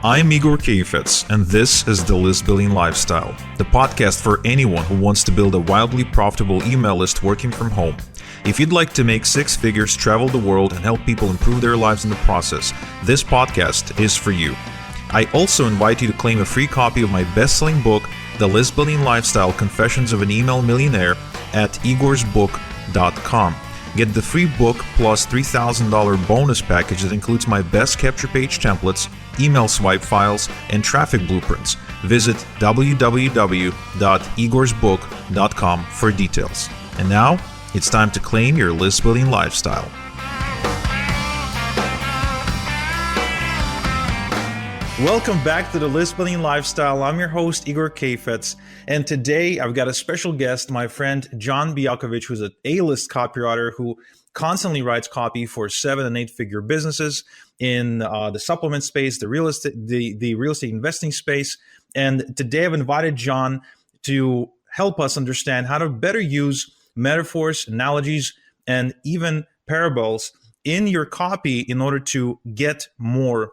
I'm Igor Kheifets, and this is the List Building Lifestyle, the podcast for anyone who wants to build a wildly profitable email list working from home. If you'd like to make six figures, travel the world, and help people improve their lives in the process, this podcast is for you. I also invite you to claim a free copy of my best-selling book, The List Building Lifestyle: Confessions of an Email Millionaire, at igorsbook.com. Get the free book plus $3,000 bonus package that includes my best capture page templates, email swipe files, and traffic blueprints. Visit www.igorsbook.com for details. And now, it's time to claim your list building lifestyle. Welcome back to the List Building Lifestyle. I'm your host, Igor Kheifets, and today I've got a special guest, my friend John Bejakovic, who's an A-list copywriter who constantly writes copy for 7- and 8-figure businesses in the supplement space, the real estate investing space. And today I've invited John to help us understand how to better use metaphors, analogies, and even parables in your copy in order to get more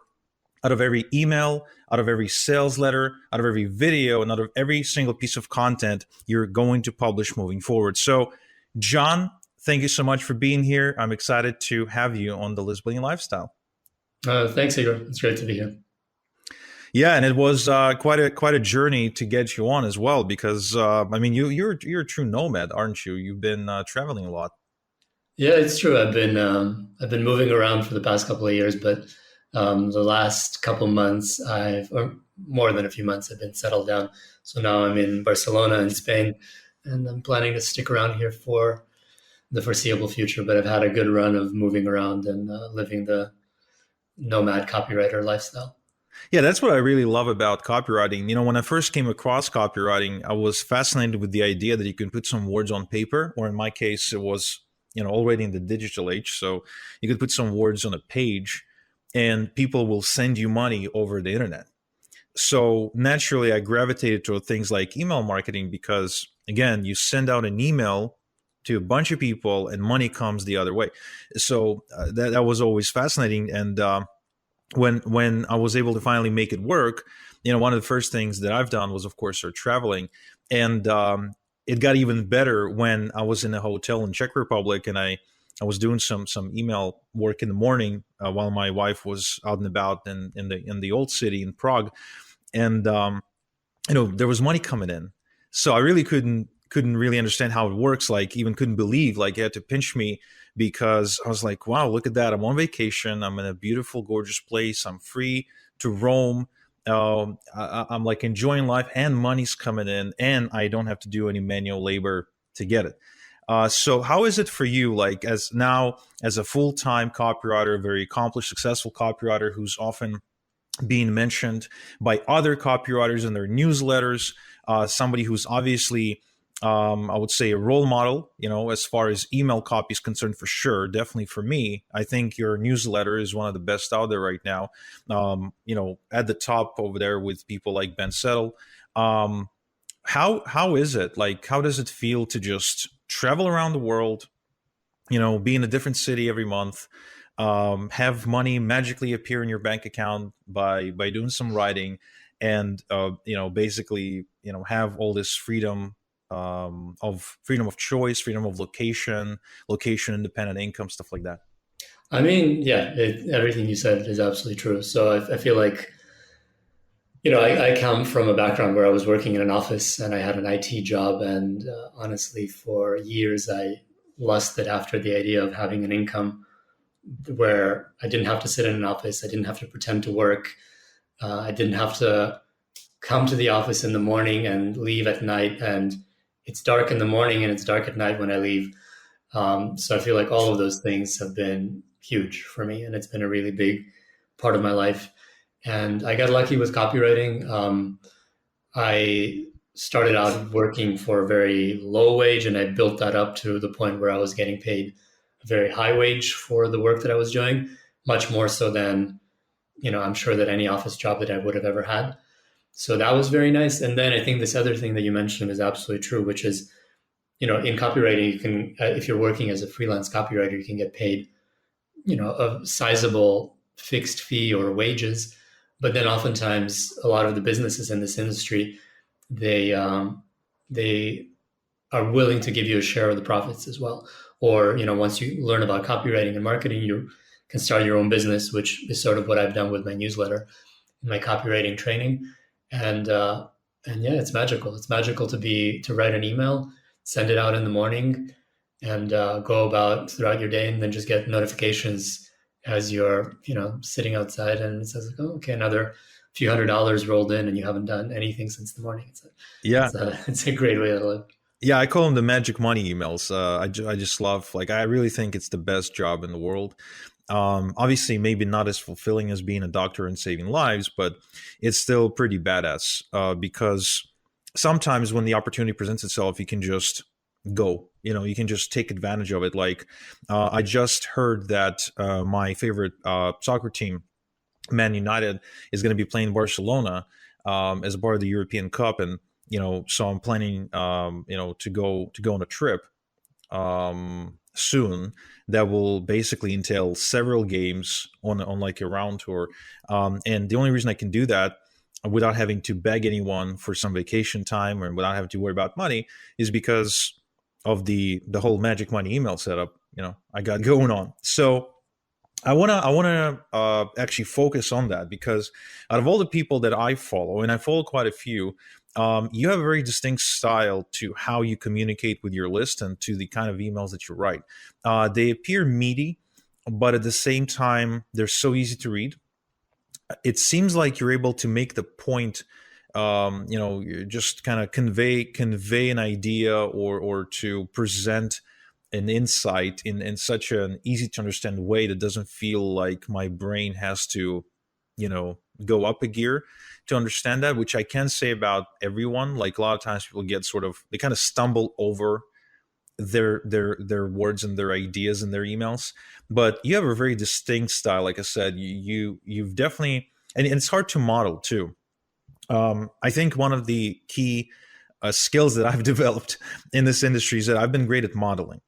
out of every email, out of every sales letter, out of every video, and out of every single piece of content you're going to publish moving forward. So, John, thank you so much for being here. I'm excited to have you on the List Building Lifestyle. Thanks, Igor. It's great to be here. Yeah, and it was quite a journey to get you on as well, because you're a true nomad, aren't you? You've been traveling a lot. Yeah, it's true. I've been moving around for the past couple of years, but the last couple months, or more than a few months, I've been settled down. So now I'm in Barcelona in Spain, and I'm planning to stick around here for the foreseeable future. But I've had a good run of moving around and living the nomad copywriter lifestyle. Yeah, that's what I really love about copywriting. You know, when I first came across copywriting, I was fascinated with the idea that you can put some words on paper, or in my case, it was, already in the digital age. So you could put some words on a page and people will send you money over the internet. So naturally, I gravitated to things like email marketing because, again, you send out an email to a bunch of people and money comes the other way. So that was always fascinating. And when I was able to finally make it work, one of the first things that I've done was, of course, start traveling. And it got even better when I was in a hotel in Czech Republic and I was doing some email work in the morning while my wife was out and about in the old city in Prague, and there was money coming in. So I really couldn't really understand how it works. Like, even couldn't believe, like, it had to pinch me because I was like, wow, look at that! I'm on vacation. I'm in a beautiful, gorgeous place. I'm free to roam. I'm like enjoying life, and money's coming in, and I don't have to do any manual labor to get it. So how is it for you, like, as a full-time copywriter, very accomplished, successful copywriter who's often being mentioned by other copywriters in their newsletters, somebody who's obviously, I would say, a role model, as far as email copy is concerned, for sure. Definitely for me, I think your newsletter is one of the best out there right now, at the top over there with people like Ben Settle. How is it? Like, how does it feel to just travel around the world, be in a different city every month, have money magically appear in your bank account by doing some writing, and basically have all this freedom of choice, freedom of location independent income, stuff like that? I mean, yeah, everything you said is absolutely true. So I feel like, I come from a background where I was working in an office and I had an IT job. And honestly, for years, I lusted after the idea of having an income where I didn't have to sit in an office. I didn't have to pretend to work. I didn't have to come to the office in the morning and leave at night. And it's dark in the morning and it's dark at night when I leave. So I feel like all of those things have been huge for me. And it's been a really big part of my life. And I got lucky with copywriting. I started out working for a very low wage, and I built that up to the point where I was getting paid a very high wage for the work that I was doing, much more so than, I'm sure that any office job that I would have ever had. So that was very nice. And then I think this other thing that you mentioned is absolutely true, which is, in copywriting, you can, if you're working as a freelance copywriter, you can get paid, a sizable fixed fee or wages. But then oftentimes a lot of the businesses in this industry, they are willing to give you a share of the profits as well. Or, once you learn about copywriting and marketing, you can start your own business, which is sort of what I've done with my newsletter, my copywriting training. And and yeah, it's magical. It's magical to write an email, send it out in the morning, and go about throughout your day, and then just get notifications as you're sitting outside, and it says like, oh, okay, another few $100 rolled in, and you haven't done anything since the morning. Yeah. It's a great way to live. Yeah, I call them the magic money emails. I just love, like, I really think it's the best job in the world. Obviously, maybe not as fulfilling as being a doctor and saving lives, but it's still pretty badass because sometimes when the opportunity presents itself, you can just go. You can just take advantage of it. Like, I just heard that my favorite soccer team, Man United, is going to be playing Barcelona as a part of the European Cup, and so I'm planning, to go on a trip soon that will basically entail several games on like a round tour. And the only reason I can do that without having to beg anyone for some vacation time or without having to worry about money is because of the whole magic money email setup I got going on. So I wanna actually focus on that because out of all the people that I follow, and I follow quite a few, you have a very distinct style to how you communicate with your list and to the kind of emails that you write. They appear meaty, but at the same time, they're so easy to read. It seems like you're able to make the point, you just kind of convey an idea or to present an insight in such an easy to understand way that doesn't feel like my brain has to, go up a gear to understand that, which I can say about everyone. Like a lot of times people they kind of stumble over their words and their ideas in their emails. But you have a very distinct style. Like I said, you've definitely, and it's hard to model too. I think one of the key skills that I've developed in this industry is that I've been great at modeling.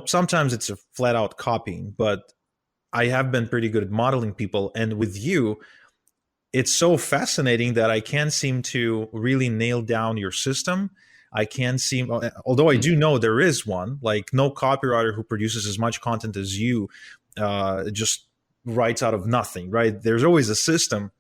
Sometimes it's a flat out copying, but I have been pretty good at modeling people. And with you, it's so fascinating that I can't seem to really nail down your system. I can't seem, although I do know there is one, like no copywriter who produces as much content as you just writes out of nothing, right? There's always a system.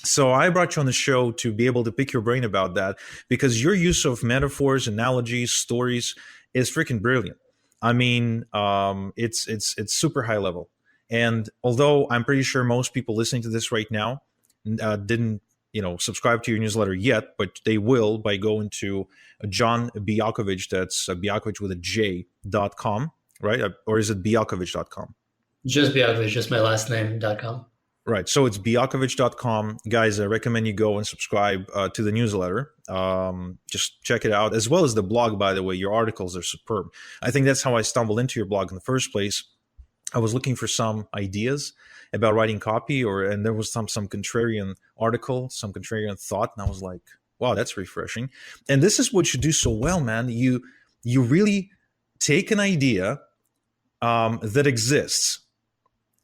So I brought you on the show to be able to pick your brain about that because your use of metaphors, analogies, stories is freaking brilliant. I mean, it's super high level. And although I'm pretty sure most people listening to this right now didn't subscribe to your newsletter yet, but they will by going to John Bejakovic, that's Bejakovic with a J.com, right? Or is it Bejakovic.com? Just Bejakovic, just my last name.com. Right. So it's Bejakovic.com. Guys, I recommend you go and subscribe to the newsletter. Just check it out, as well as the blog, by the way. Your articles are superb. I think that's how I stumbled into your blog in the first place. I was looking for some ideas about writing copy, and there was some contrarian article, some contrarian thought, and I was like, wow, that's refreshing. And this is what you do so well, man. You really take an idea that exists,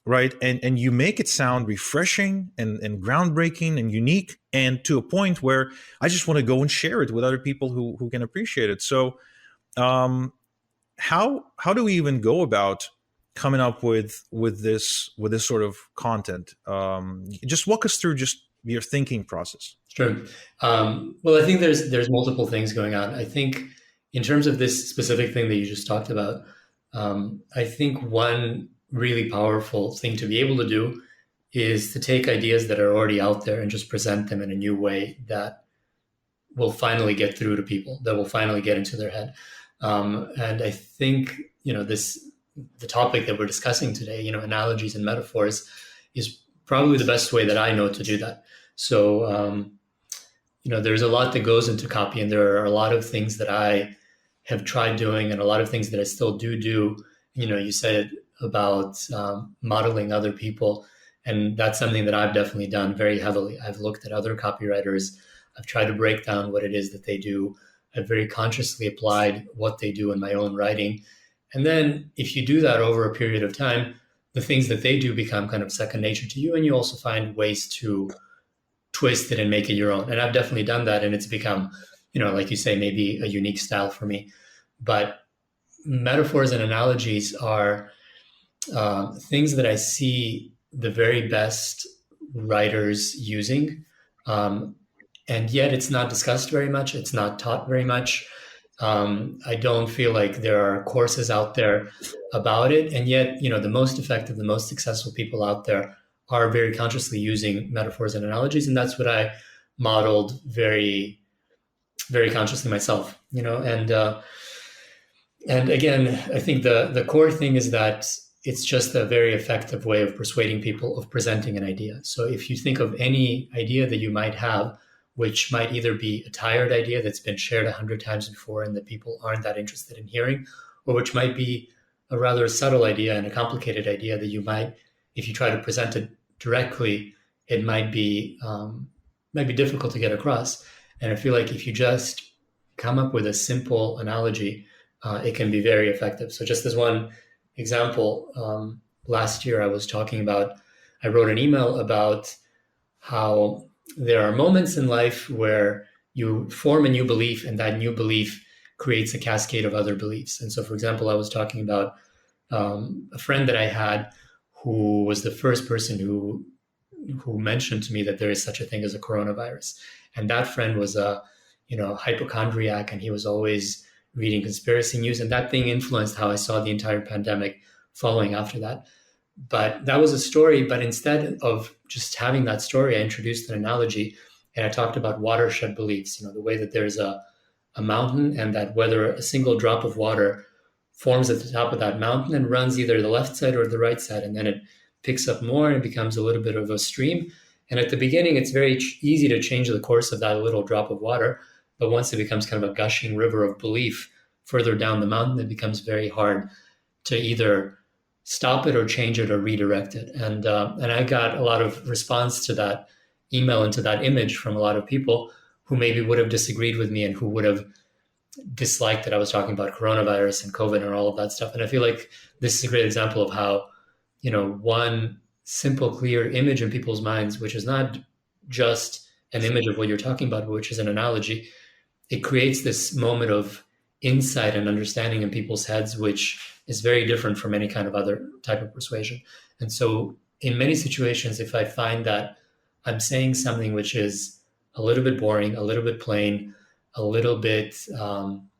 right? And you make it sound refreshing and groundbreaking and unique, and to a point where I just want to go and share it with other people who can appreciate it. So how do we even go about coming up with this sort of content? Just walk us through just your thinking process. Sure. Well, I think there's multiple things going on. I think in terms of this specific thing that you just talked about, I think one really powerful thing to be able to do is to take ideas that are already out there and just present them in a new way that will finally get through to people, that will finally get into their head. And I think, the topic that we're discussing today, analogies and metaphors, is probably the best way that I know to do that. So, there's a lot that goes into copy, and there are a lot of things that I have tried doing and a lot of things that I still do. You said about modeling other people, and that's something that I've definitely done very heavily. I've looked at other copywriters. I've tried to break down what it is that they do. I've very consciously applied what they do in my own writing. And then if you do that over a period of time, the things that they do become kind of second nature to you. And you also find ways to twist it and make it your own. And I've definitely done that, and it's become, like you say, maybe a unique style for me. But metaphors and analogies are things that I see the very best writers using. Um, and yet it's not discussed very much. It's not taught very much. I don't feel like there are courses out there about it. And yet, the most effective, the most successful people out there are very consciously using metaphors and analogies. And that's what I modeled very, very consciously myself, and again, I think the core thing is that it's just a very effective way of persuading people, of presenting an idea. So if you think of any idea that you might have, which might either be a tired idea that's been shared 100 times before and that people aren't that interested in hearing, or which might be a rather subtle idea and a complicated idea that you might, if you try to present it directly, it might be difficult to get across. And I feel like if you just come up with a simple analogy, it can be very effective. So just as one example, last year I wrote an email about how there are moments in life where you form a new belief, and that new belief creates a cascade of other beliefs. And so, for example, I was talking about a friend that I had who was the first person who mentioned to me that there is such a thing as a coronavirus. And that friend was a hypochondriac, and he was always reading conspiracy news, and that thing influenced how I saw the entire pandemic following after that. But that was a story. But instead of just having that story, I introduced an analogy, and I talked about watershed beliefs, the way that there's a mountain, and that whether a single drop of water forms at the top of that mountain and runs either the left side or the right side, and then it picks up more and it becomes a little bit of a stream. And at the beginning, it's very easy to change the course of that little drop of water. But once it becomes kind of a gushing river of belief further down the mountain, it becomes very hard to either stop it or change it or redirect it. And I got a lot of response to that email and to that image from a lot of people who maybe would have disagreed with me and who would have disliked that I was talking about coronavirus and COVID and all of that stuff. And I feel like this is a great example of how, one simple, clear image in people's minds, which is not just an image of what you're talking about, but which is an analogy, it creates this moment of insight and understanding in people's heads, which is very different from any kind of other type of persuasion. And so in many situations, if I find that I'm saying something which is a little bit boring, a little bit plain, a little bit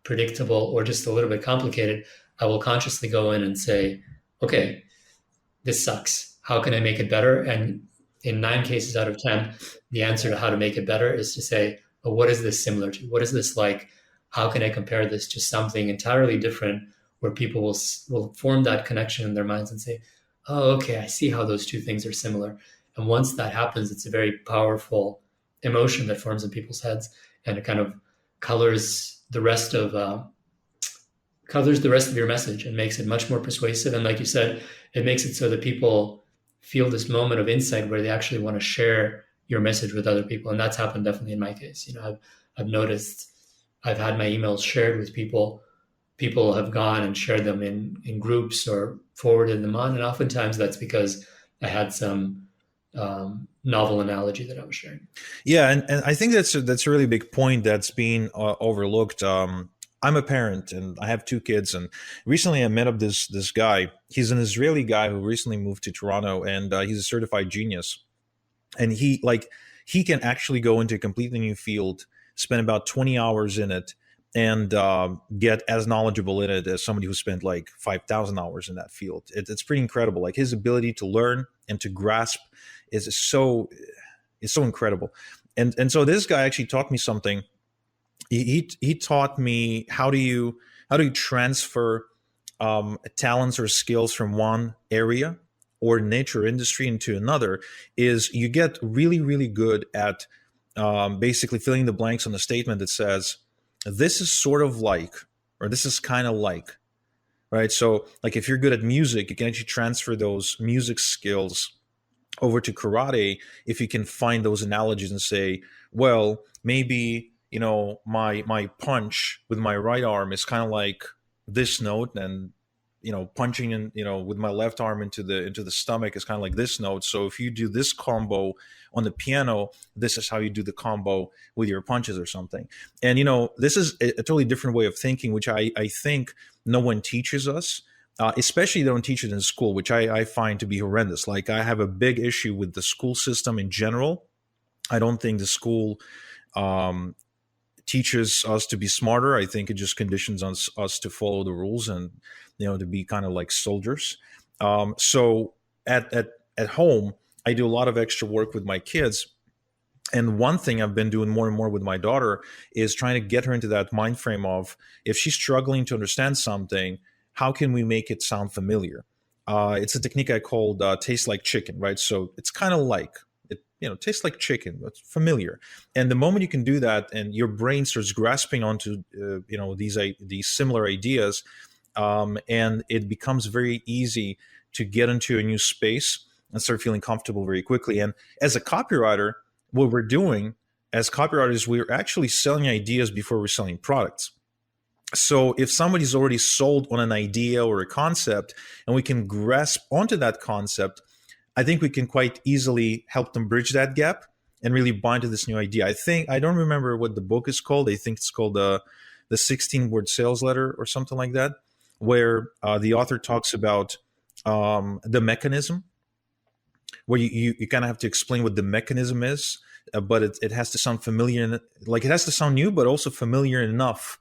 predictable, or just a little bit complicated, I will consciously go in and say, okay, this sucks. How can I make it better? And in 9 cases out of 10, the answer to how to make it better is to say, well, what is this similar to? What is this like? How can I compare this to something entirely different, where people will form that connection in their minds and say, oh, okay, I see how those two things are similar. And once that happens, it's a very powerful emotion that forms in people's heads, and it kind of colors the rest of your message and makes it much more persuasive. And like you said, it makes it so that people feel this moment of insight where they actually want to share your message with other people. And that's happened definitely in my case. I've noticed I've had my emails shared with people. People have gone and shared them in groups or forwarded them on. And oftentimes that's because I had some novel analogy that I was sharing. Yeah, and I think that's a really big point that's being overlooked. I'm a parent and I have 2 kids, and recently I met up this guy. He's an Israeli guy who recently moved to Toronto, and he's a certified genius. And he can actually go into a completely new field, spend about 20 hours in it, and get as knowledgeable in it as somebody who spent like 5,000 hours in that field. It's pretty incredible. Like, his ability to learn and to grasp is so incredible. And so this guy actually taught me something. He taught me how do you transfer talents or skills from one area or niche or industry into another. Is you get really, really good at basically filling the blanks on a statement that says, this is sort of like, or this is kind of like, right? So like, if you're good at music, you can actually transfer those music skills over to karate if you can find those analogies and say, well, maybe, my punch with my right arm is kind of like this note, and punching in, with my left arm into the stomach is kind of like this note. So if you do this combo on the piano, this is how you do the combo with your punches or something. And this is a totally different way of thinking, which I think no one teaches us. Especially they don't teach it in school, which I find to be horrendous. Like, I have a big issue with the school system in general. I don't think the school um, teaches us to be smarter. I think it just conditions us to follow the rules and to be kind of like soldiers. So at home, I do a lot of extra work with my kids. And one thing I've been doing more and more with my daughter is trying to get her into that mind frame of, if she's struggling to understand something, how can we make it sound familiar? It's a technique I called taste like chicken, right? So it's kind of like, it tastes like chicken, but familiar. And the moment you can do that, and your brain starts grasping onto these similar ideas, and it becomes very easy to get into a new space and start feeling comfortable very quickly. And as a copywriter, what we're doing as copywriters, we're actually selling ideas before we're selling products. So if somebody's already sold on an idea or a concept, and we can grasp onto that concept, I think we can quite easily help them bridge that gap and really bind to this new idea. I don't remember what the book is called. I think it's called the 16-word sales letter or something like that, where the author talks about the mechanism, where you kind of have to explain what the mechanism is, but it has to sound familiar, like it has to sound new, but also familiar enough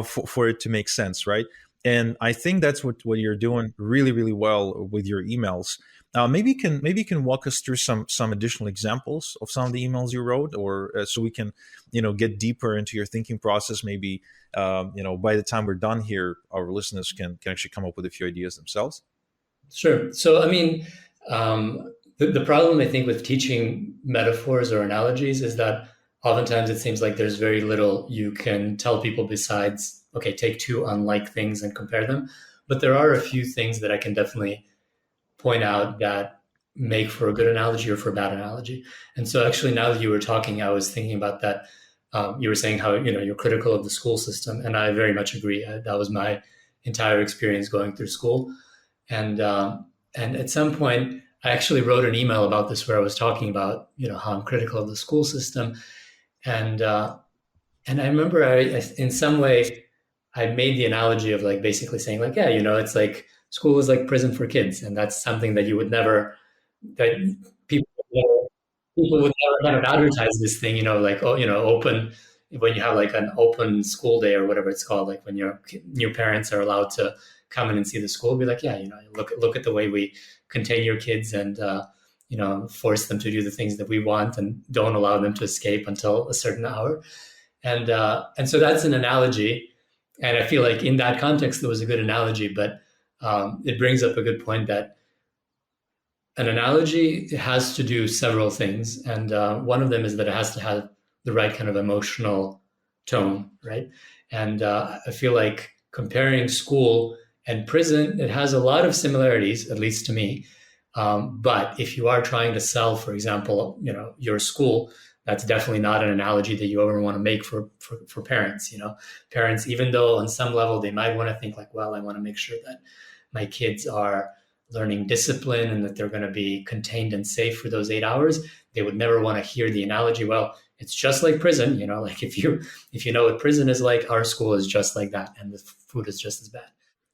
for it to make sense, right? And I think that's what you're doing really, really well with your emails. Maybe you can walk us through some additional examples of some of the emails you wrote, or so we can get deeper into your thinking process. Maybe by the time we're done here, our listeners can actually come up with a few ideas themselves. Sure. So, I mean, the problem, I think, with teaching metaphors or analogies is that oftentimes it seems like there's very little you can tell people besides, okay, take two unlike things and compare them. But there are a few things that I can definitely point out that make for a good analogy or for a bad analogy. And so actually, now that you were talking, I was thinking about that. You were saying how, you're critical of the school system. And I very much agree. That was my entire experience going through school. And at some point, I actually wrote an email about this where I was talking about, how I'm critical of the school system. And I remember in some way, I made the analogy of like basically saying like, yeah, it's like school is like prison for kids. And that's something that that people would never kind of advertise this thing, like, open, when you have like an open school day or whatever it's called, like when your new parents are allowed to come in and see the school, be like, yeah, look at the way we contain your kids and, force them to do the things that we want and don't allow them to escape until a certain hour. And so that's an analogy. And I feel like in that context, it was a good analogy, but it brings up a good point that an analogy has to do several things. And one of them is that it has to have the right kind of emotional tone, right? And I feel like comparing school and prison, it has a lot of similarities, at least to me. But if you are trying to sell, for example, your school, that's definitely not an analogy that you ever want to make for parents. Parents, even though on some level they might want to think like, well, I want to make sure that my kids are learning discipline and that they're going to be contained and safe for those 8 hours, they would never want to hear the analogy, well, it's just like prison, like if you know what prison is like, our school is just like that, and the food is just as bad.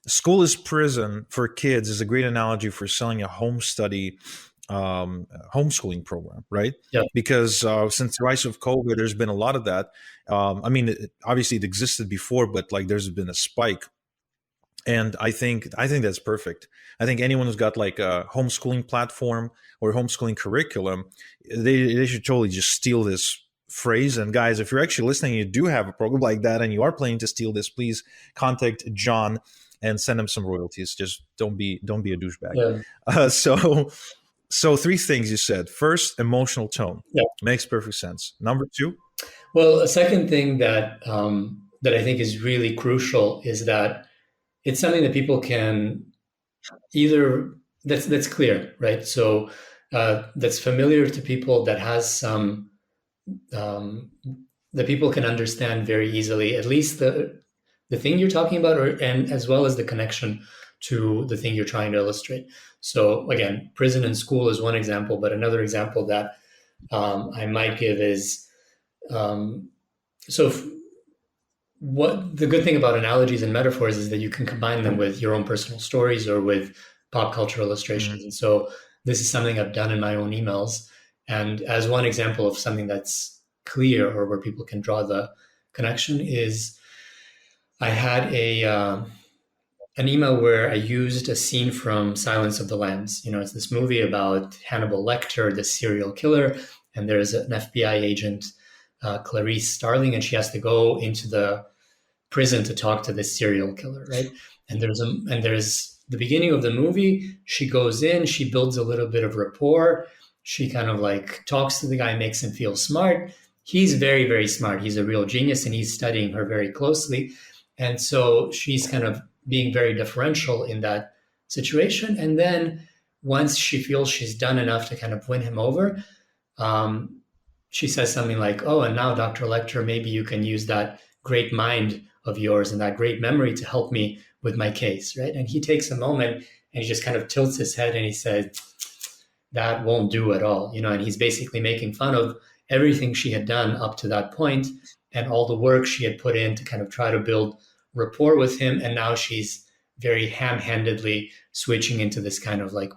School is prison for kids is a great analogy for selling a home study homeschooling program, right? Yeah. Because since the rise of COVID, there's been a lot of that. Obviously it existed before, but like there's been a spike. And I think that's perfect. I think anyone who's got like a homeschooling platform or homeschooling curriculum, they should totally just steal this phrase. And guys, if you're actually listening, you do have a program like that, and you are planning to steal this, please contact John and send him some royalties. Just don't be a douchebag. Yeah. So three things you said. First, emotional tone. Yeah. Makes perfect sense. Number two? Well, a second thing that I think is really crucial is that it's something that people can that's clear, right? So that's familiar to people, that has some, that people can understand very easily, at least the thing you're talking about, and as well as the connection to the thing you're trying to illustrate. So again, prison and school is one example, but another example that I might give is um, so what the good thing about analogies and metaphors is that you can combine them with your own personal stories or with pop culture illustrations. Mhm. And so this is something I've done in my own emails. And as one example of something that's clear or where people can draw the connection is I had a an email where I used a scene from Silence of the Lambs. You know, it's this movie about Hannibal Lecter, the serial killer, and there's an FBI agent, Clarice Starling, and she has to go into the prison to talk to this serial killer, right? And there's the beginning of the movie. She goes in, she builds a little bit of rapport. She kind of like talks to the guy, makes him feel smart. He's very, very smart. He's a real genius, and he's studying her very closely. And so she's kind of being very deferential in that situation. And then once she feels she's done enough to kind of win him over, um, she says something like, "Oh, and now, Dr. Lecter, maybe you can use that great mind of yours and that great memory to help me with my case," right? And he takes a moment and he just kind of tilts his head and he said, "That won't do at all," you know. And he's basically making fun of everything she had done up to that point and all the work she had put in to kind of try to build rapport with him. And now she's very ham-handedly switching into this kind of like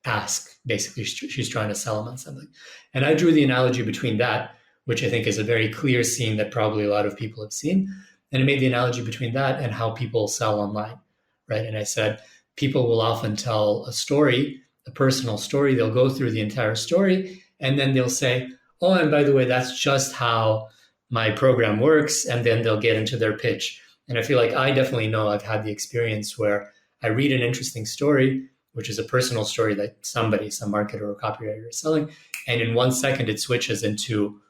ask. Basically, she's trying to sell him on something. And I drew the analogy between that, which I think is a very clear scene that probably a lot of people have seen. And I made the analogy between that and how people sell online, right? And I said, people will often tell a story, a personal story. They'll go through the entire story and then they'll say, "Oh, and by the way, that's just how my program works." And then they'll get into their pitch. And I feel like I definitely know I've had the experience where I read an interesting story, which is a personal story that somebody, some marketer or copywriter is selling. And in 1 second, it switches into,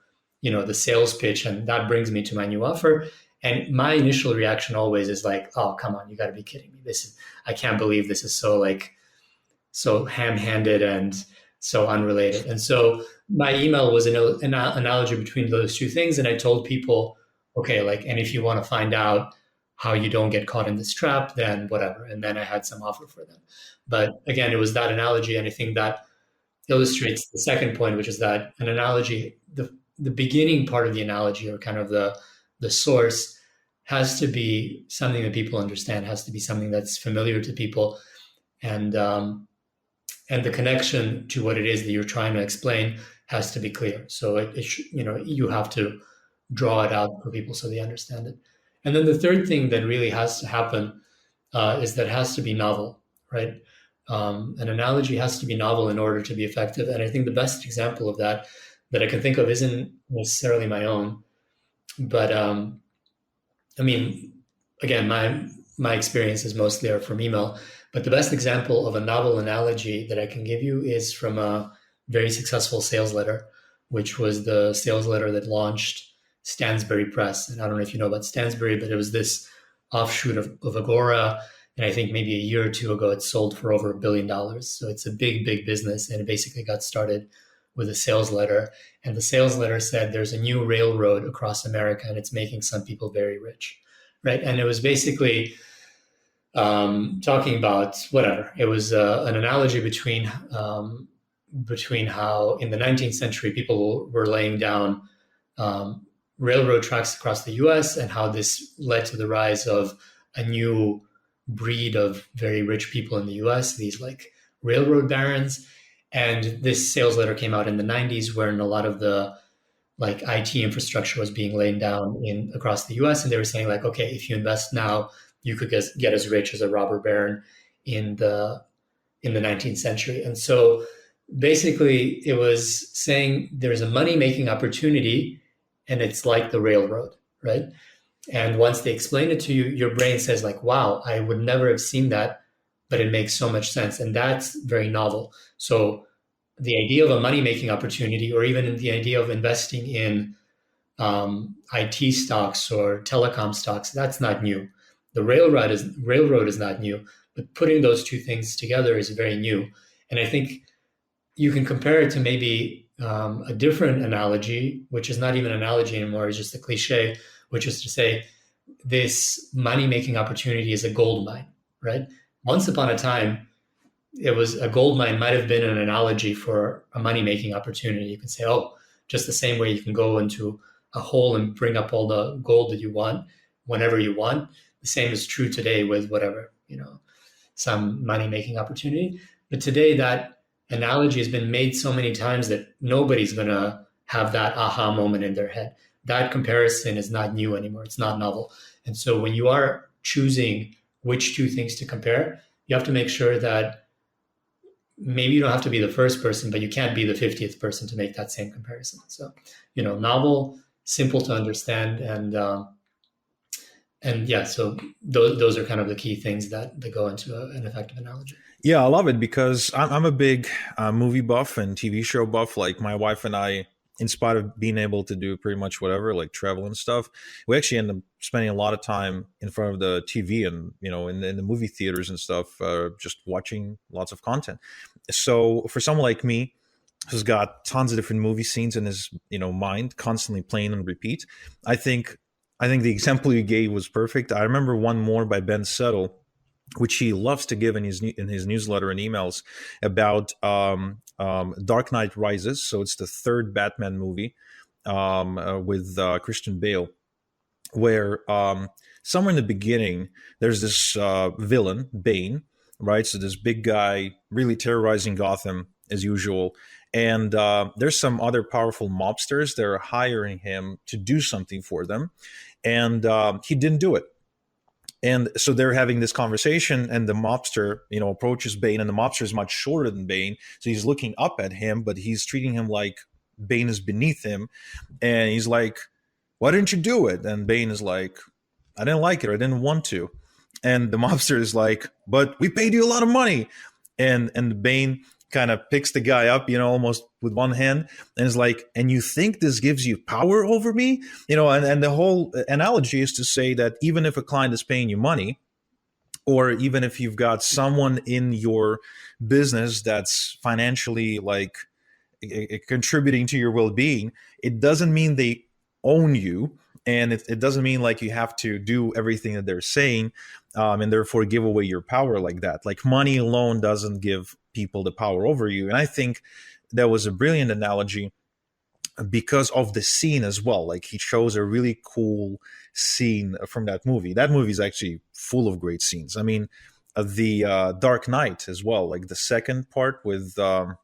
you know, the sales pitch. And that brings me to my new offer. And my initial reaction always is like, "Oh, come on, you got to be kidding me. I can't believe this is so like, so ham-handed and so unrelated." And so my email was an analogy between those two things. And I told people, okay, like, and if you want to find out how you don't get caught in this trap, then whatever. And then I had some offer for them. But again, it was that analogy. And I think that illustrates the second point, which is that an analogy, the beginning part of the analogy or kind of the source has to be something that people understand, has to be something that's familiar to people. And the connection to what it is that you're trying to explain has to be clear. So you know, you have to draw it out for people so they understand it. And then the third thing that really has to happen is that it has to be novel, right? An analogy has to be novel in order to be effective. And I think the best example of that I can think of isn't necessarily my own, but I mean, again, my experiences mostly are from email. But the best example of a novel analogy that I can give you is from a very successful sales letter, which was the sales letter that launched Stansberry Press. And I don't know if you know about Stansberry, but it was this offshoot of Agora. And I think maybe a year or two ago, it sold for over $1 billion. So it's a big, big business. And it basically got started with a sales letter. And the sales letter said, "There's a new railroad across America and it's making some people very rich," right? And it was basically talking about whatever. It was an analogy between how in the 19th century people were laying down railroad tracks across the U.S. and how this led to the rise of a new breed of very rich people in the U.S. These like railroad barons. And this sales letter came out in the 90s, when a lot of the like IT infrastructure was being laid down in across the U.S. And they were saying like, okay, if you invest now, you could get as rich as a robber baron in the 19th century. And so basically it was saying there's a money-making opportunity and it's like the railroad, right? And once they explain it to you, your brain says like, wow, I would never have seen that, but it makes so much sense. And that's very novel. So the idea of a money-making opportunity, or even the idea of investing in IT stocks or telecom stocks, that's not new. The railroad is not new, but putting those two things together is very new. And I think you can compare it to maybe a different analogy, which is not even an analogy anymore, it's just a cliche, which is to say this money-making opportunity is a gold mine, right? once upon a time, it was a gold mine might have been an analogy for a money making opportunity. You can say, oh, just the same way you can go into a hole and bring up all the gold that you want whenever you want. The same is true today with whatever, some money making opportunity. But today, that analogy has been made so many times that nobody's going to have that aha moment in their head. That comparison is not new anymore. It's not novel. And so when you are choosing which two things to compare, you have to make sure that maybe you don't have to be the first person, but you can't be the 50th person to make that same comparison. So, novel, simple to understand, and yeah, so those are kind of the key things that go into an effective analogy. Yeah, I love it because I'm a big movie buff and TV show buff. Like my wife and I, in spite of being able to do pretty much whatever, like travel and stuff, we actually end up spending a lot of time in front of the TV and in the movie theaters and stuff, just watching lots of content. So for someone like me, who's got tons of different movie scenes in his mind, constantly playing on repeat, I think the example you gave was perfect. I remember one more by Ben Settle, which he loves to give in his newsletter and emails, about Dark Knight Rises. So it's the third Batman movie with Christian Bale, where somewhere in the beginning there's this villain, Bane, right? So this big guy really terrorizing Gotham as usual. And there's some other powerful mobsters that are hiring him to do something for them. And he didn't do it. And so they're having this conversation, and the mobster, approaches Bane, and the mobster is much shorter than Bane. So he's looking up at him, but he's treating him like Bane is beneath him. And he's like, why didn't you do it? And Bane is like, I didn't like it. I didn't want to. And the mobster is like, but we paid you a lot of money. And Bane kind of picks the guy up, almost with one hand, and is like, and you think this gives you power over me? And the whole analogy is to say that even if a client is paying you money, or even if you've got someone in your business that's financially like contributing to your well-being, it doesn't mean they own you. And it doesn't mean like you have to do everything that they're saying, and therefore give away your power like that. Like money alone doesn't give people the power over you. And I think that was a brilliant analogy because of the scene as well. Like he chose a really cool scene from that movie. That movie is actually full of great scenes. I mean, the Dark Knight as well, like the second part with the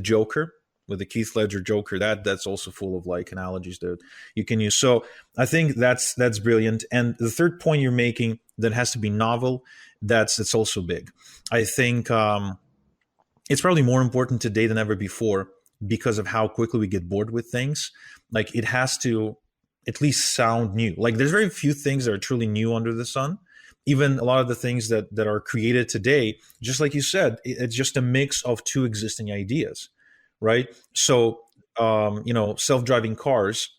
Joker, with the Heath Ledger Joker, that's also full of like analogies that you can use. So I think that's brilliant. And the third point you're making, that has to be novel, that's also big. I think it's probably more important today than ever before because of how quickly we get bored with things. Like it has to at least sound new. Like there's very few things that are truly new under the sun. Even a lot of the things that are created today, just like you said, it's just a mix of two existing ideas. Right. So, self-driving cars,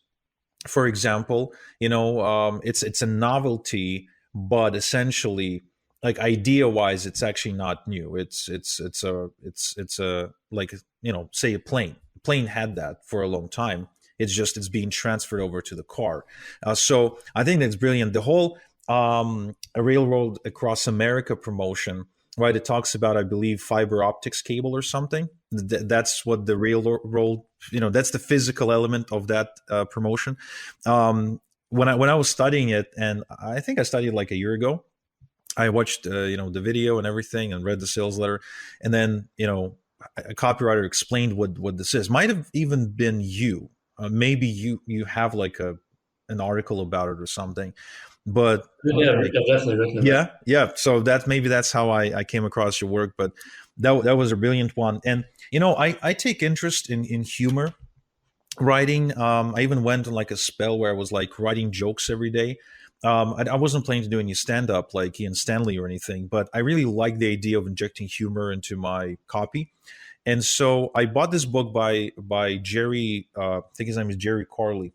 for example, it's a novelty, but essentially, like idea-wise, it's actually not new. It's a like, say a plane. A plane had that for a long time. It's being transferred over to the car. So I think that's brilliant. The whole a Railroad Across America promotion, right? It talks about, I believe, fiber optics cable or something. That's what the railroad, that's the physical element of that promotion. When I was studying it, and I think I studied like a year ago, I watched the video and everything, and read the sales letter, and then a copywriter explained what this is. Might have even been you. Maybe you have like an article about it or something. But Yeah, I've definitely written about yeah. So that's how I came across your work. But that was a brilliant one. And I take interest in humor writing. I even went on like a spell where I was like writing jokes every day. I wasn't planning to do any stand up like Ian Stanley or anything, but I really like the idea of injecting humor into my copy. And so I bought this book by Jerry. I think his name is Jerry Carley,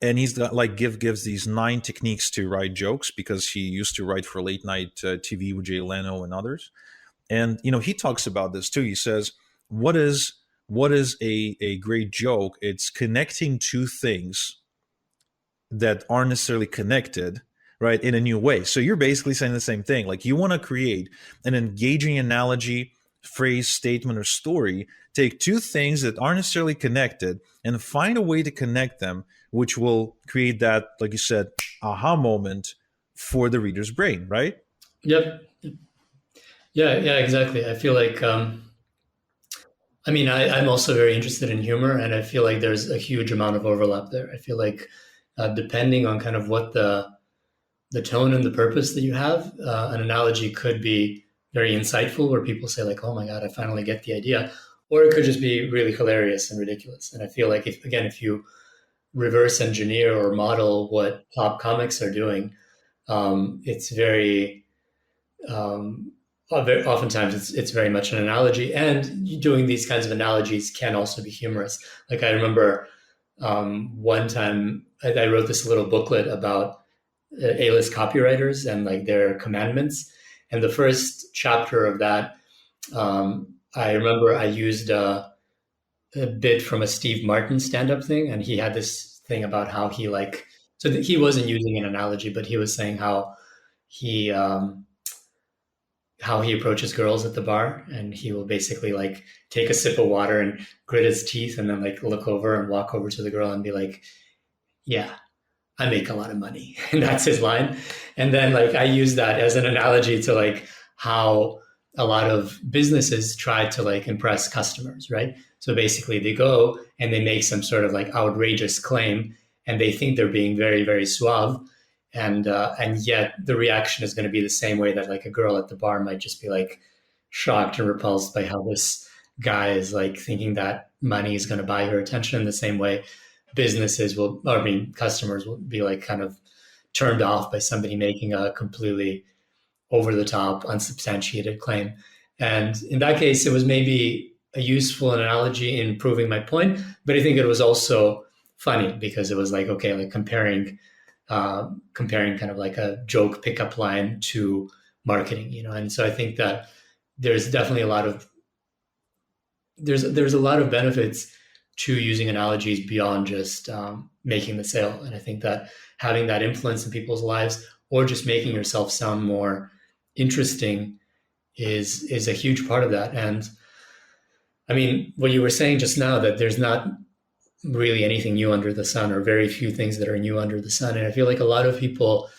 and he's got like gives these 9 techniques to write jokes, because he used to write for late night TV with Jay Leno and others. And he talks about this too. He says, what is a great joke? It's connecting two things that aren't necessarily connected, right, in a new way. So you're basically saying the same thing. Like you want to create an engaging analogy, phrase, statement, or story, take two things that aren't necessarily connected and find a way to connect them, which will create that, like you said, aha moment for the reader's brain, right? Yep. Yeah, exactly. I feel like, I mean, I'm also very interested in humor, and I feel like there's a huge amount of overlap there. I feel like depending on kind of what the tone and the purpose that you have, an analogy could be very insightful, where people say like, "Oh my god, I finally get the idea," or it could just be really hilarious and ridiculous. And I feel like if you reverse engineer or model what pop comics are doing, it's very oftentimes it's very much an analogy, and doing these kinds of analogies can also be humorous. Like I remember one time I wrote this little booklet about A-list copywriters and like their commandments, and the first chapter of that, I remember I used a bit from a Steve Martin stand-up thing, and he had this thing about how he like so that he wasn't using an analogy, but he was saying he um, how he approaches girls at the bar, and he will basically like take a sip of water and grit his teeth and then like look over and walk over to the girl and be like, yeah, I make a lot of money. And that's his line. And then like I use that as an analogy to like how a lot of businesses try to like impress customers, right? So basically they go and they make some sort of like outrageous claim, and they think they're being very, very suave. And yet the reaction is going to be the same way that like a girl at the bar might just be like shocked and repulsed by how this guy is like thinking that money is going to buy her attention. In the same way businesses will, or I mean customers will be like kind of turned off by somebody making a completely over the top unsubstantiated claim. And in that case it was maybe a useful analogy in proving my point, but I think it was also funny because it was like, okay, like comparing kind of like a joke pickup line to marketing, you know. And so I think that there's definitely a lot of there's a lot of benefits to using analogies beyond just making the sale. And I think that having that influence in people's lives, or just making yourself sound more interesting, is a huge part of that. And I mean, what you were saying just now, that there's not really anything new under the sun, or very few things that are new under the sun. And I feel like a lot of people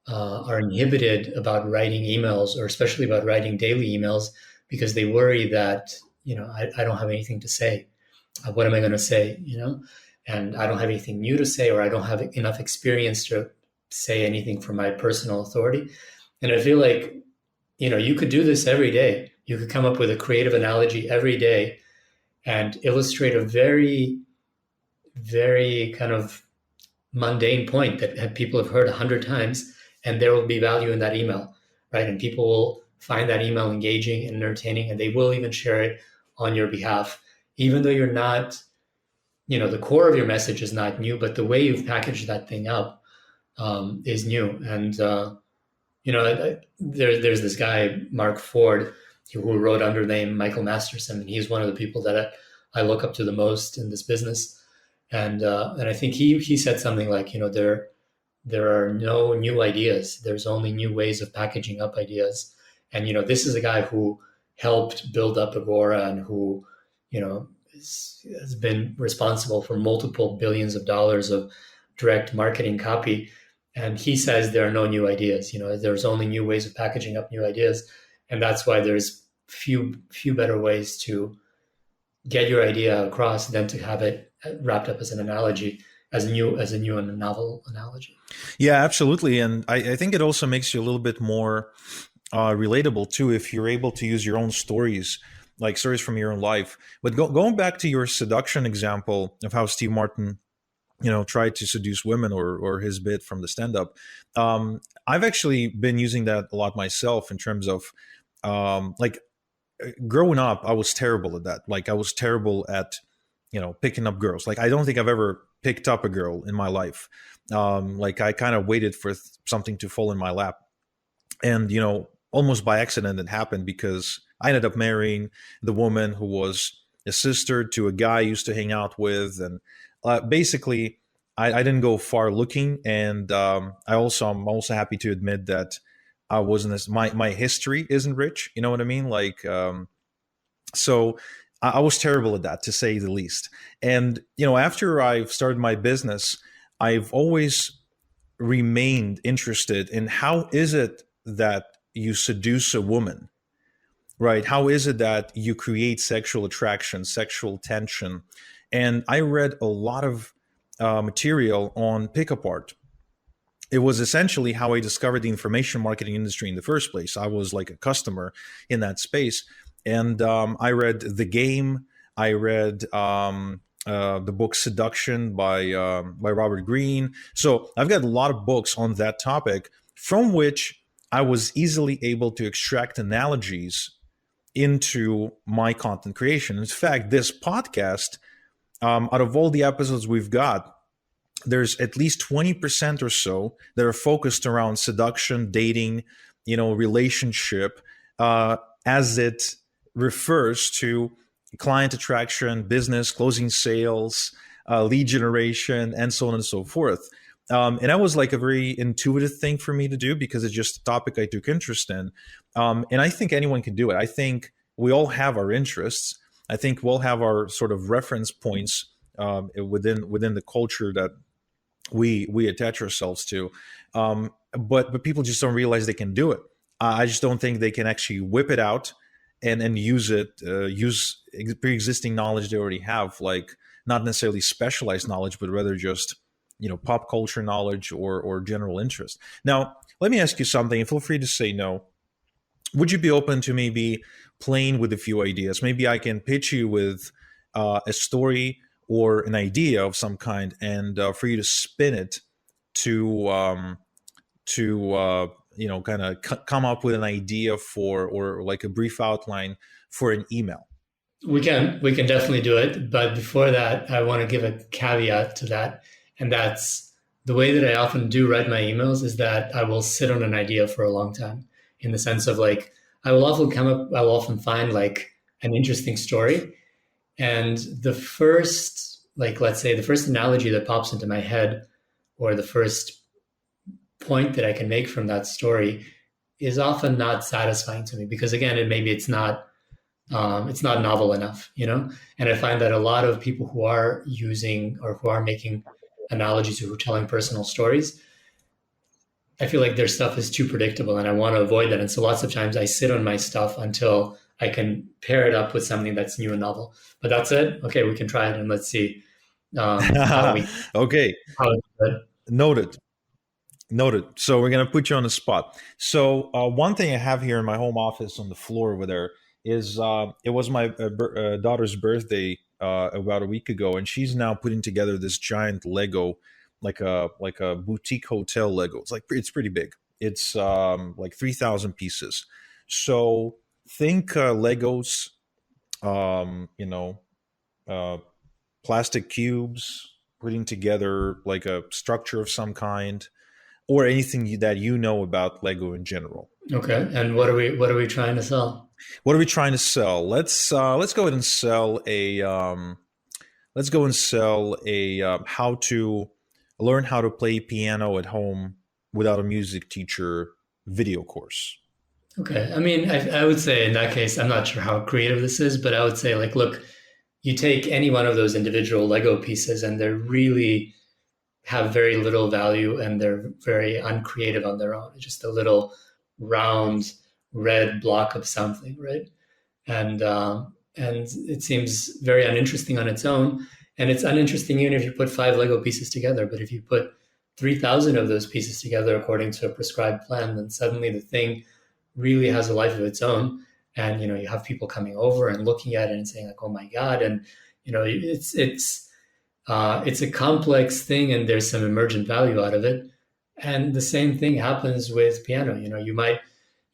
are inhibited about writing emails, or especially about writing daily emails, because they worry that, you know, I don't have anything to say. What am I going to say? You know, and I don't have anything new to say, or I don't have enough experience to say anything from my personal authority. And I feel like, you know, you could do this every day. You could come up with a creative analogy every day and illustrate a very, very kind of mundane point that people have heard 100 times, and there will be value in that email, right? And people will find that email engaging and entertaining, and they will even share it on your behalf, even though you're not, you know, the core of your message is not new, but the way you've packaged that thing up is new. And you know, there's this guy Mark Ford who wrote under the name Michael Masterson, and he's one of the people that I look up to the most in this business. And I think he said something like, you know, there are no new ideas. There's only new ways of packaging up ideas. And you know, this is a guy who helped build up Agora, and who, you know, has been responsible for multiple billions of dollars of direct marketing copy. And he says there are no new ideas. You know, there's only new ways of packaging up new ideas, and that's why there's few better ways to get your idea across than to have it wrapped up as an analogy, as a new and novel analogy. Yeah, absolutely. And I think it also makes you a little bit more relatable too, if you're able to use your own stories, like stories from your own life. But going back to your seduction example of how Steve Martin, you know, tried to seduce women, or his bit from the stand-up, I've actually been using that a lot myself in terms of like growing up. I was terrible at that. Like I was terrible at, you know, picking up girls. Like I don't think I've ever picked up a girl in my life. Like I kind of waited for something to fall in my lap, and you know, almost by accident it happened, because I ended up marrying the woman who was a sister to a guy I used to hang out with. And basically I didn't go far looking, and I'm also happy to admit that I wasn't as my history isn't rich. You know what I mean? Like, so I was terrible at that, to say the least. And after I've started my business, I've always remained interested in how is it that you seduce a woman, right? How is it that you create sexual attraction, sexual tension? And I read a lot of material on pickup art. It was essentially how I discovered the information marketing industry in the first place. I was like a customer in that space. And I read The Game. I read the book Seduction by Robert Greene. So I've got a lot of books on that topic from which I was easily able to extract analogies into my content creation. In fact, this podcast, out of all the episodes we've got, there's at least 20% or so that are focused around seduction, dating, relationship, as it refers to client attraction, business, closing sales, lead generation, and so on and so forth. And that was like a very intuitive thing for me to do because it's just a topic I took interest in. And I think anyone can do it. I think we all have our interests. I think we'll have our sort of reference points within the culture that we attach ourselves to. But people just don't realize they can do it. I just don't think they can actually whip it out and use pre-existing knowledge they already have, like not necessarily specialized knowledge, but rather just pop culture knowledge or general interest. Now, let me ask you something, and feel free to say no. Would you be open to maybe playing with a few ideas? Maybe I can pitch you with a story or an idea of some kind, and for you to spin it to kind of come up with an idea or like a brief outline for an email. We can definitely do it. But before that, I want to give a caveat to that. And that's the way that I often do write my emails is that I will sit on an idea for a long time, in the sense of like, I'll often find like an interesting story. And the first, like, let's say the first analogy that pops into my head, or the first point that I can make from that story, is often not satisfying to me because, again, it's not novel enough, And I find that a lot of people who are using or who are making analogies or who are telling personal stories, I feel like their stuff is too predictable, and I want to avoid that. And so lots of times I sit on my stuff until I can pair it up with something that's new and novel. But that's it. Okay, we can try it, and let's see okay. How it's good. Noted. So we're going to put you on the spot. So one thing I have here in my home office on the floor over there is it was my daughter's birthday about a week ago, and she's now putting together this giant Lego, like a boutique hotel Lego. It's pretty big. It's like 3,000 pieces. So think Legos, plastic cubes, putting together like a structure of some kind, or anything that about Lego in general. Okay, and what are we trying to sell? What are we trying to sell? Let's go ahead and sell how to learn how to play piano at home without a music teacher video course. Okay, I mean, I would say in that case, I'm not sure how creative this is, but I would say, like, look, you take any one of those individual Lego pieces and they really have very little value and they're very uncreative on their own. It's just a little round red block of something, right? And it seems very uninteresting on its own. And it's uninteresting even if you put 5 Lego pieces together. But if you put 3,000 of those pieces together according to a prescribed plan, then suddenly the thing really has a life of its own. And, you have people coming over and looking at it and saying like, oh my God. And, it's a complex thing and there's some emergent value out of it. And the same thing happens with piano. You might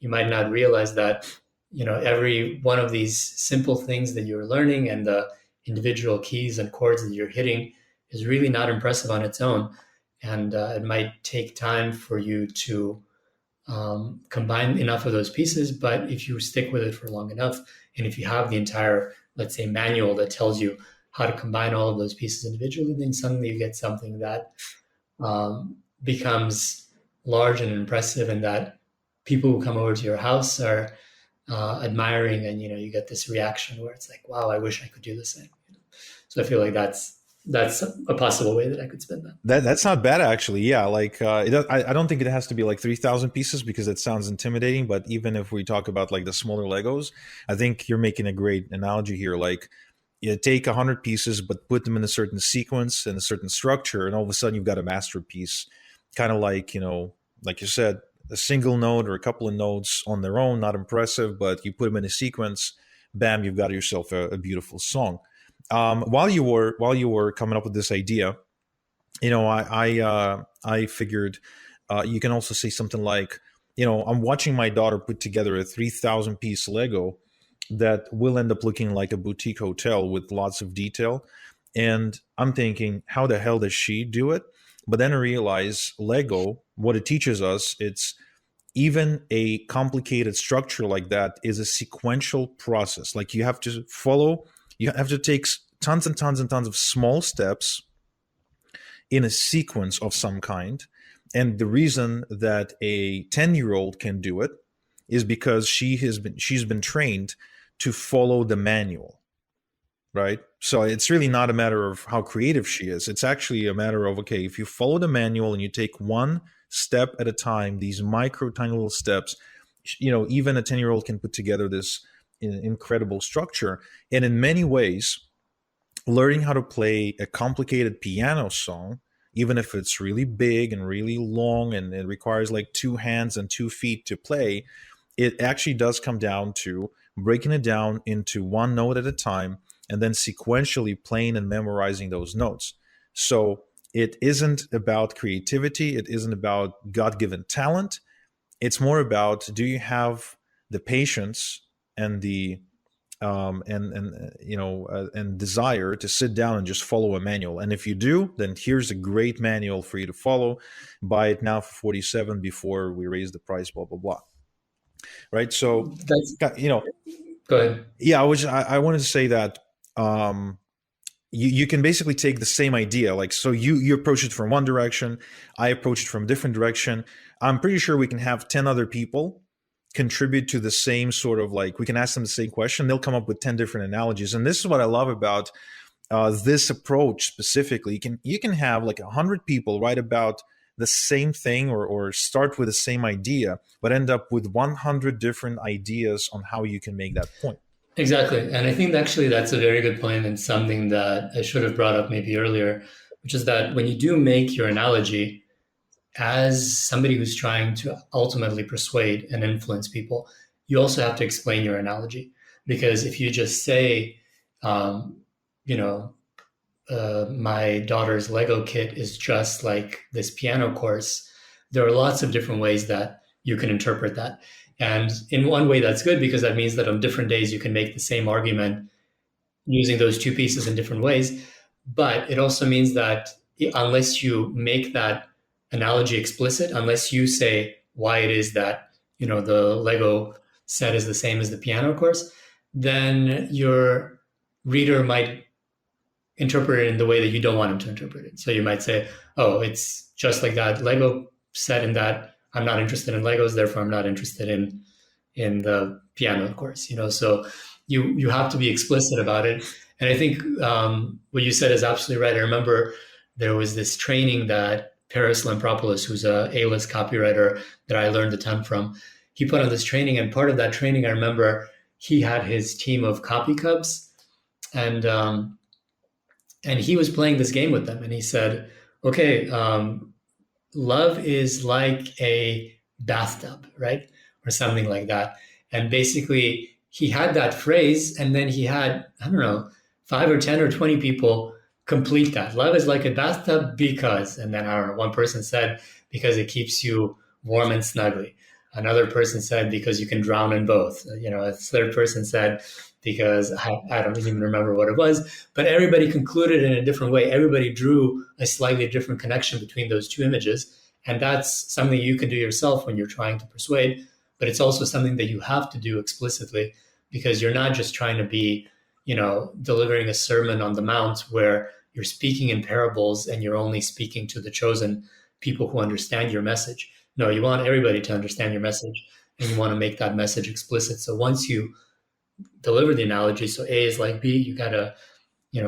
not realize that, every one of these simple things that you're learning and the individual keys and chords that you're hitting is really not impressive on its own. And it might take time for you to combine enough of those pieces. But if you stick with it for long enough, and if you have the entire, let's say, manual that tells you how to combine all of those pieces individually, then suddenly you get something that becomes large and impressive, and that people who come over to your house are admiring, and you get this reaction where it's like, wow, I wish I could do the same. So I feel like that's a possible way that I could spin that. That's not bad actually. Yeah, like I don't think it has to be like 3,000 pieces because it sounds intimidating. But even if we talk about like the smaller Legos, I think you're making a great analogy here. Like you take 100 pieces, but put them in a certain sequence and a certain structure, and all of a sudden you've got a masterpiece. Kind of like like you said, a single note or a couple of notes on their own, not impressive, but you put them in a sequence, bam, you've got yourself a beautiful song. While you were coming up with this idea, I figured you can also say something like, I'm watching my daughter put together a 3,000 piece Lego that will end up looking like a boutique hotel with lots of detail. And I'm thinking, how the hell does she do it? But then I realize Lego, what it teaches us, it's even a complicated structure like that is a sequential process. Like you have to take tons and tons and tons of small steps in a sequence of some kind. And the reason that a 10-year-old can do it is because she's been trained to follow the manual, right? So it's really not a matter of how creative she is. It's actually a matter of, okay, if you follow the manual and you take one step at a time, these micro tiny little steps, even a 10-year-old can put together this incredible structure. And in many ways, learning how to play a complicated piano song, even if it's really big and really long and it requires like 2 hands and 2 feet to play, it actually does come down to breaking it down into one note at a time and then sequentially playing and memorizing those notes. So it isn't about creativity. It isn't about God-given talent. It's more about, do you have the patience and the and desire to sit down and just follow a manual. And if you do, then here's a great manual for you to follow. Buy it now for 47 before we raise the price, blah, blah, blah. Right. So, Go ahead. Yeah, I wanted to say that you can basically take the same idea. Like, so you approach it from one direction. I approach it from a different direction. I'm pretty sure we can have 10 other people contribute to the same sort of, like, we can ask them the same question. They'll come up with 10 different analogies. And this is what I love about this approach specifically. You can have like 100 people write about the same thing or start with the same idea, but end up with 100 different ideas on how you can make that point. Exactly. And I think actually that's a very good point, and something that I should have brought up maybe earlier, which is that when you do make your analogy, as somebody who's trying to ultimately persuade and influence people, you also have to explain your analogy. Because if you just say, my daughter's Lego kit is just like this piano course, there are lots of different ways that you can interpret that. And in one way, that's good, because that means that on different days, you can make the same argument using those two pieces in different ways. But it also means that unless you make that analogy explicit, unless you say why it is that, the Lego set is the same as the piano course, then your reader might interpret it in the way that you don't want him to interpret it. So you might say, oh, it's just like that Lego set, in that I'm not interested in Legos, therefore I'm not interested in the piano course. So you have to be explicit about it. And I think what you said is absolutely right. I remember there was this training that Paris Lampropoulos, who's a A-list copywriter that I learned a ton from, he put on this training. And part of that training, I remember he had his team of copy cubs, and he was playing this game with them. And he said, okay, love is like a bathtub, right? Or something like that. And basically he had that phrase, and then he had, 5 or 10 or 20 people complete that. Love is like a bathtub because, and then one person said, because it keeps you warm and snuggly. Another person said, because you can drown in both. A third person said, because I don't even remember what it was, but everybody concluded in a different way. Everybody drew a slightly different connection between those two images. And that's something you can do yourself when you're trying to persuade, but it's also something that you have to do explicitly, because you're not just trying to be, delivering a sermon on the mount where you're speaking in parables and you're only speaking to the chosen people who understand your message. No, you want everybody to understand your message, and you want to make that message explicit. So once you deliver the analogy, so A is like B, you got to,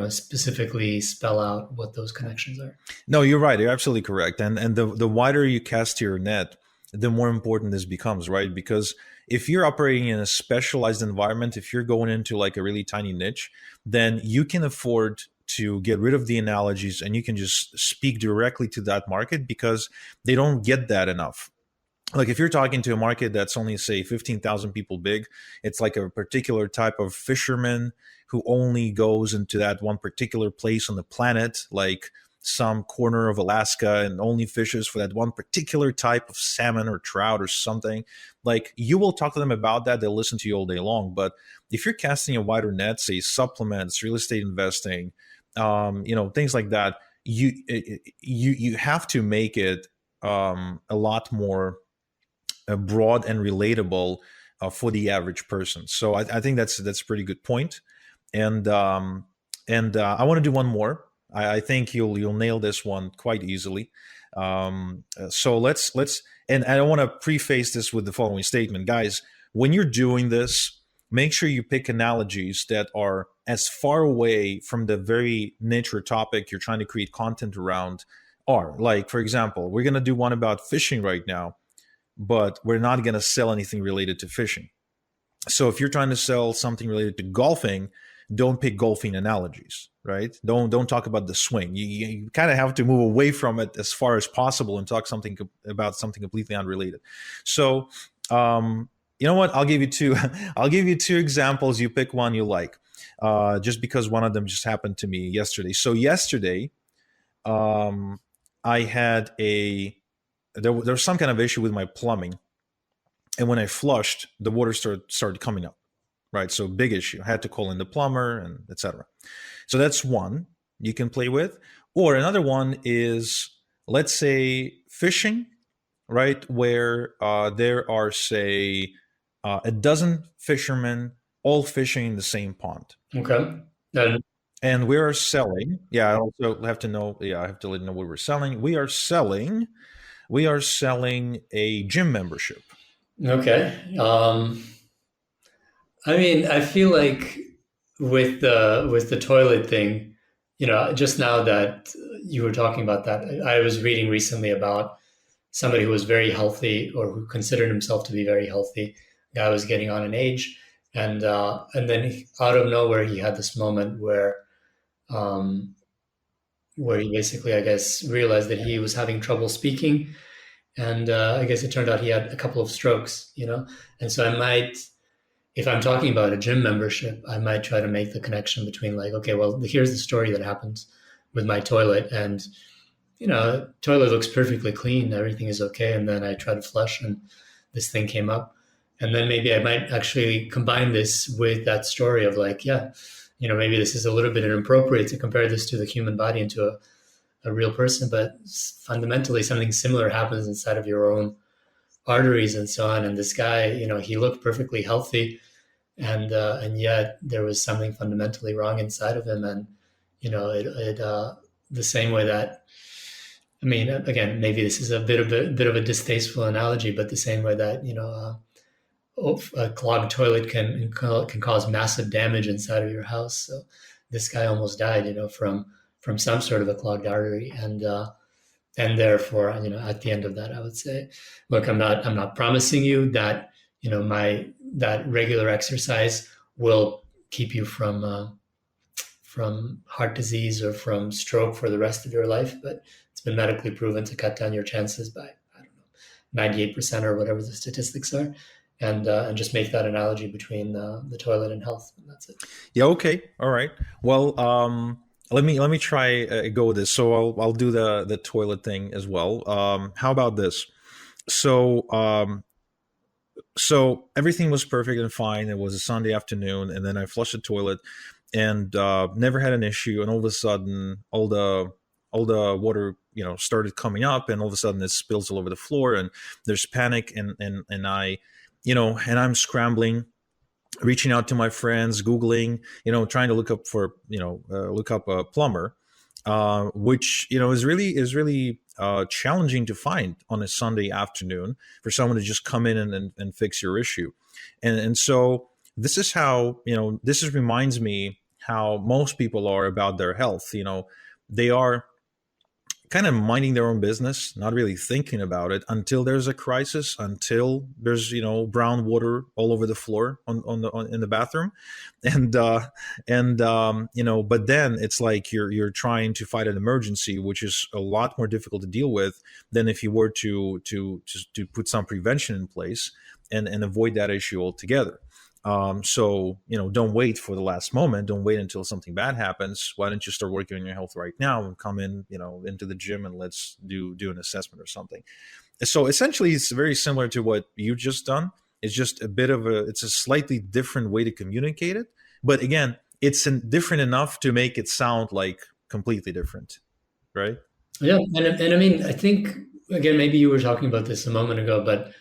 specifically spell out what those connections are. No, you're right. You're absolutely correct. And the wider you cast your net, the more important this becomes, right? Because if you're operating in a specialized environment, if you're going into like a really tiny niche, then you can afford to get rid of the analogies and you can just speak directly to that market because they don't get that enough. Like if you're talking to a market that's only say 15,000 people big, it's like a particular type of fisherman who only goes into that one particular place on the planet, like some corner of Alaska, and only fishes for that one particular type of salmon or trout or something. Like you will talk to them about that, they'll listen to you all day long. But if you're casting a wider net, say supplements, real estate investing, things like that, you have to make it a lot more broad and relatable for the average person. So I think that's a pretty good point. And I want to do one more. I think you'll nail this one quite easily. So let's and I want to preface this with the following statement, guys. When you're doing this, make sure you pick analogies that are as far away from the very niche or topic you're trying to create content around are. Like, for example, we're going to do one about fishing right now, but we're not going to sell anything related to fishing. So if you're trying to sell something related to golfing, don't pick golfing analogies, right? Don't talk about the swing. You kind of have to move away from it as far as possible and talk about something completely unrelated. So, you know what? I'll give you two. I'll give you two examples. You pick one you like, just because one of them just happened to me yesterday. So yesterday, I had there was some kind of issue with my plumbing, and when I flushed, the water started coming up. Right, so big issue. I had to call in the plumber and etc. So that's one you can play with. Or another one is, let's say, fishing, right, where there are, say, a dozen fishermen all fishing in the same pond. Okay. And we are selling. Yeah, I also have to know. Yeah, I have to let you know what we're selling. We are selling a gym membership. Okay. I mean, I feel like with the toilet thing, just now that you were talking about that, I was reading recently about somebody who was very healthy or who considered himself to be very healthy. Guy was getting on in age, and then out of nowhere he had this moment um, where he basically, I guess, realized that he was having trouble speaking, and I guess it turned out he had a couple of strokes, and so I might, if I'm talking about a gym membership, I might try to make the connection between like, okay, well, here's the story that happens with my toilet, and toilet looks perfectly clean, everything is okay, and then I try to flush, and this thing came up, and then maybe I might actually combine this with that story of like, yeah, maybe this is a little bit inappropriate to compare this to the human body and to a real person, but fundamentally something similar happens inside of your own arteries and so on. And this guy, he looked perfectly healthy, and yet there was something fundamentally wrong inside of him. And the same way that, I mean, again, maybe this is a bit of a distasteful analogy, but the same way that a clogged toilet can cause massive damage inside of your house. So this guy almost died, from some sort of a clogged artery, and therefore, at the end of that, I would say, look, I'm not promising you that that regular exercise will keep you from heart disease or from stroke for the rest of your life, but it's been medically proven to cut down your chances by, I don't know, 98% or whatever the statistics are, and just make that analogy between the toilet and health, and that's it. Yeah. Okay. All right. Well, let me try go with this. So I'll do the toilet thing as well. How about this? So everything was perfect and fine. It was a Sunday afternoon, and then I flushed the toilet, and never had an issue. And all of a sudden, all the water started coming up, and all of a sudden it spills all over the floor, and there's panic, and I and I'm scrambling reaching out to my friends, Googling, trying to look up a plumber, which is really challenging to find on a Sunday afternoon for someone to just come in and fix your issue. And so this reminds me how most people are about their health. They are kind of minding their own business, not really thinking about it until there's a crisis, until there's brown water all over the floor in the bathroom, and but then it's like you're trying to fight an emergency, which is a lot more difficult to deal with than if you were to put some prevention in place and avoid that issue altogether. So, don't wait for the last moment. Don't wait until something bad happens. Why don't you start working on your health right now and come in, into the gym and let's do an assessment or something. So essentially it's very similar to what you've just done. It's just it's a slightly different way to communicate it. But again, it's different enough to make it sound like completely different, right? Yeah, and I mean, I think again, maybe you were talking about this a moment ago, but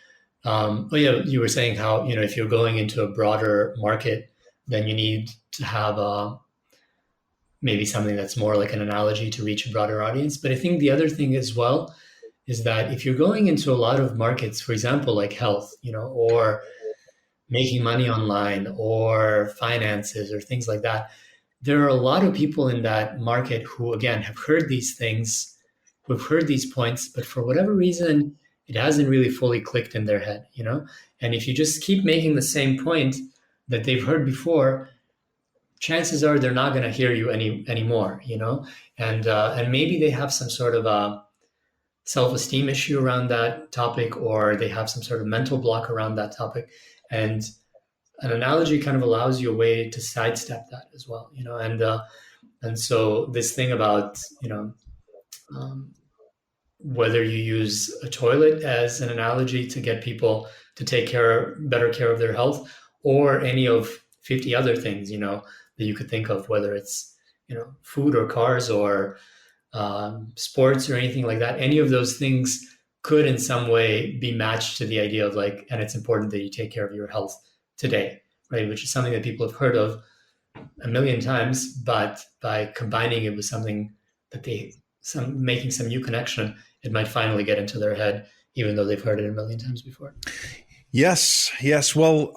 oh yeah, you were saying how if you're going into a broader market, then you need to have maybe something that's more like an analogy to reach a broader audience. But I think the other thing as well is that if you're going into a lot of markets, for example, like health, or making money online or finances or things like that, there are a lot of people in that market who, again, have heard these things, who've heard these points, but for whatever reason, it hasn't really fully clicked in their head, And if you just keep making the same point that they've heard before, chances are they're not going to hear you anymore, And maybe they have some sort of a self-esteem issue around that topic, or they have some sort of mental block around that topic. And an analogy kind of allows you a way to sidestep that as well, And so this thing about, whether you use a toilet as an analogy to get people to take better care of their health, or any of 50 other things, that you could think of, whether it's, food or cars or sports or anything like that, any of those things could in some way be matched to the idea of and it's important that you take care of your health today, right? Which is something that people have heard of a million times, but by combining it with something that making some new connection, it might finally get into their head, even though they've heard it a million times before. Yes. Well,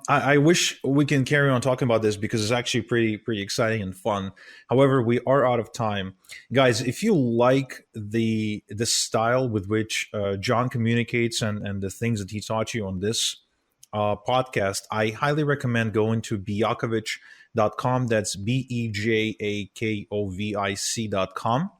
I wish we can carry on talking about this because it's actually pretty exciting and fun. However, we are out of time, guys. If you like the style with which John communicates and the things that he taught you on this podcast, I highly recommend going to Bejakovic.com. That's Bejakovic.com.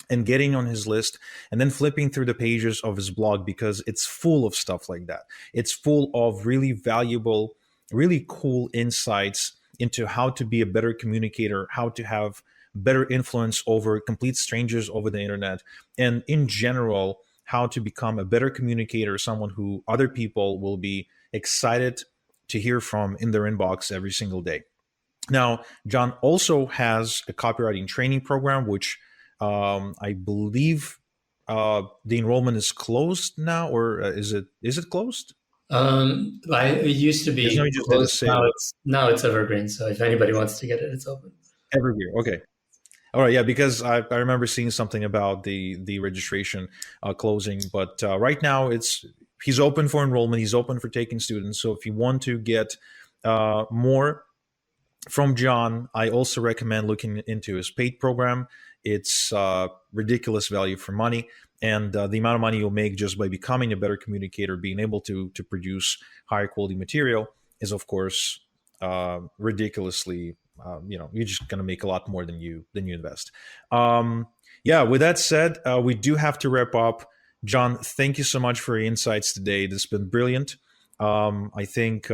And getting on his list and then flipping through the pages of his blog, because it's full of stuff like that. It's full of really valuable, really cool insights into how to be a better communicator, how to have better influence over complete strangers over the internet, and in general, how to become a better communicator, someone who other people will be excited to hear from in their inbox every single day. Now, John also has a copywriting training program, which I believe the enrollment is closed now, or is it closed? It used to be closed. Now it's evergreen. So if anybody wants to get it, it's open. Evergreen. Okay. All right. Yeah, because I remember seeing something about the registration closing, but right now he's open for enrollment. He's open for taking students. So if you want to get more from John, I also recommend looking into his paid program. It's ridiculous value for money, and the amount of money you'll make just by becoming a better communicator, being able to produce higher quality material, is of course ridiculously. You're just going to make a lot more than you invest. With that said, we do have to wrap up. John, thank you so much for your insights today. This has been brilliant. I think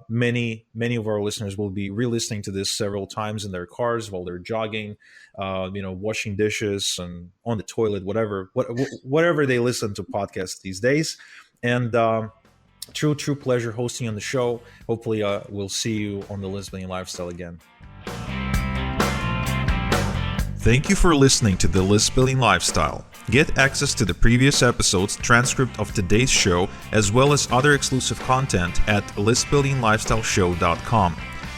many of our listeners will be re-listening to this several times in their cars while they're jogging, washing dishes and on the toilet, whatever they listen to podcasts these days. And true pleasure hosting on the show. Hopefully we'll see you on the Lisbon Lifestyle again. Thank you for listening to The List Building Lifestyle. Get access to the previous episodes, transcript of today's show, as well as other exclusive content at listbuildinglifestyleshow.com.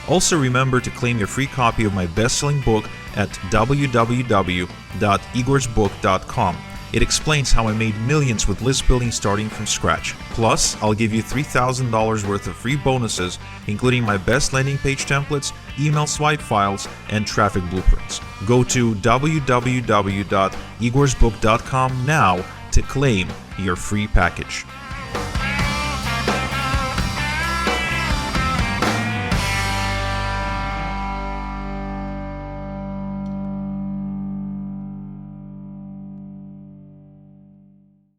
Also remember to claim your free copy of my best-selling book at www.igorsbook.com. It explains how I made millions with list building starting from scratch. Plus, I'll give you $3,000 worth of free bonuses, including my best landing page templates, email swipe files, and traffic blueprints. Go to www.igorsbook.com now to claim your free package.